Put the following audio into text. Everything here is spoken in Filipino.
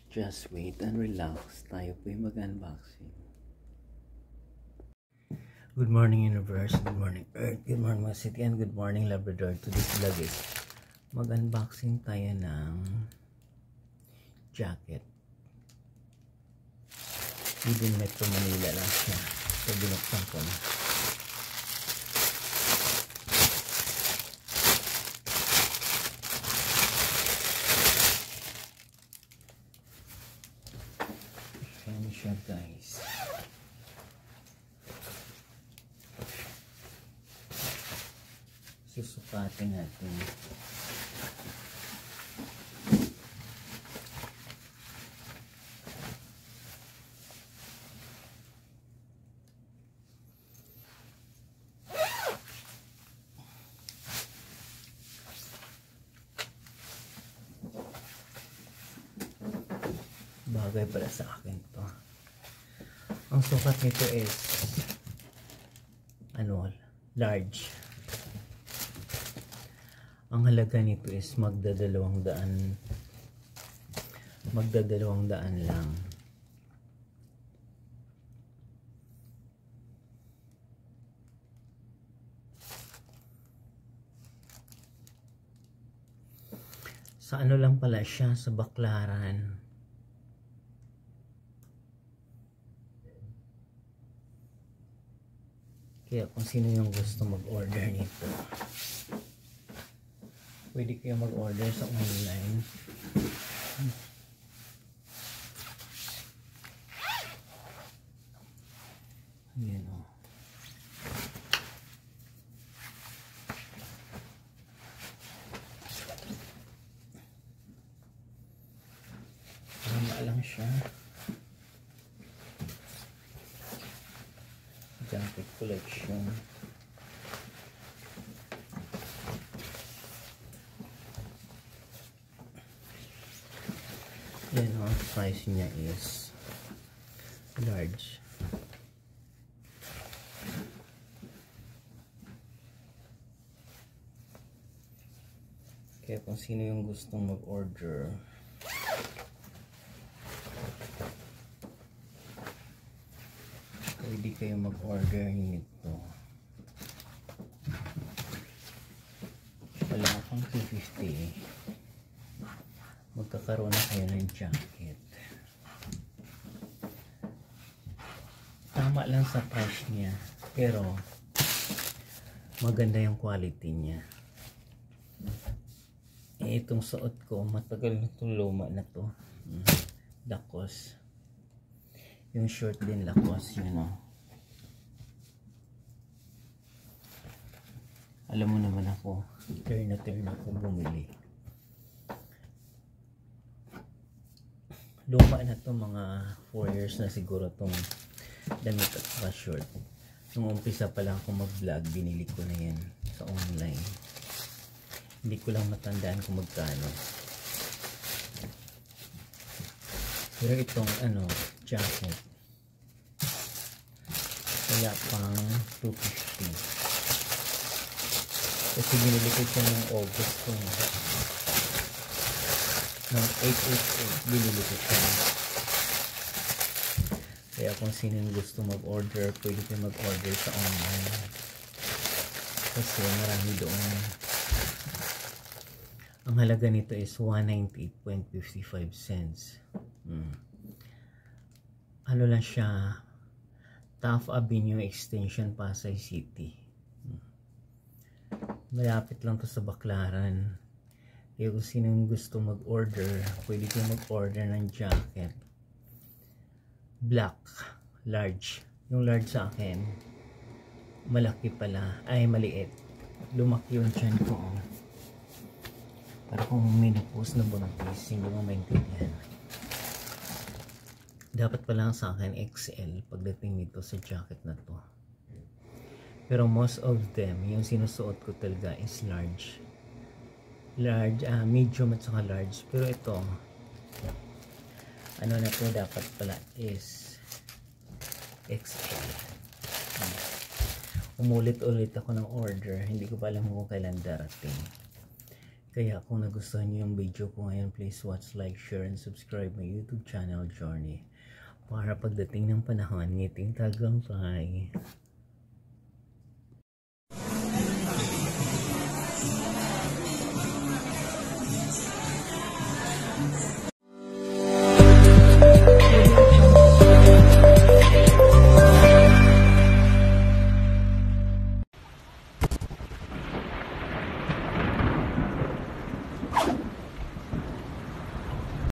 Just wait and relax. Tayo po'y mag-unboxing. Good morning universe, good morning earth, good morning mga city, and good morning Labrador. Today's vlog is mag-unboxing tayo ng jacket. Within Metro Manila lang siya. So binuksan ko na. Ayan siya guys. Susukatin natin. Bagay pala sa akin to. Ang sukat nito is large. Ang halaga nito is magdadalawang daan lang. Sa ano lang pala siya, sa Baklaran. Kaya kung sino yung gusto mag-order nito, pwede kayo mag-order sa online. Ayan o. Tama lang siya. Jacket collection. Yan o, price niya is large. Kaya kung sino yung gustong mag-order, pwede kayo mag-order nito. Wala akong 250. Magkakaroon na kayo ng jacket. Tama lang sa price niya, pero maganda yung quality niya. Itong suot ko, matagal na itong luma na to. Lacoste. Yung short din Lacoste, yun o. Alam mo naman ako, turn ako bumili. Luma na to, mga 4 years na siguro tong damit at saka short. Nung umpisa pa lang ako mag-vlog, binili ko na yan sa online. Hindi ko lang matandaan kung magkano. Pero itong jacket, kaya pang 250. Kasi binili ko siya ng August ng 888, binili ko siya. Kaya kung sino gusto mag-order, pwede kayo mag-order sa online. Kasi marami doon. Ang halaga nito is 198.55 cents. Ano lang siya, Taft Avenue Extension, Pasay City. Malapit lang to sa Baklaran. Kaya kung sino gusto mag-order, pwede kayo mag-order ng jacket. Black, large. Yung large sa akin, malaki pala. Ay, maliit. Lumaki yung tiyan ko. Para kung may na-post na buntis, hindi mo maintindihan. Dapat pala sa akin XL pagdating nito sa jacket na to. Pero most of them, yung sinusuot ko talaga is large. Medium at saka large. Pero ito, ano na to dapat pala is XL. Umulit-ulit ako ng order. Hindi ko pa alam kung kailan darating. Kaya kung nagustuhan niyo yung video ko ngayon, please watch, like, share, and subscribe my YouTube channel, Journey. Para pagdating ng panahon, ngiting tagumpay.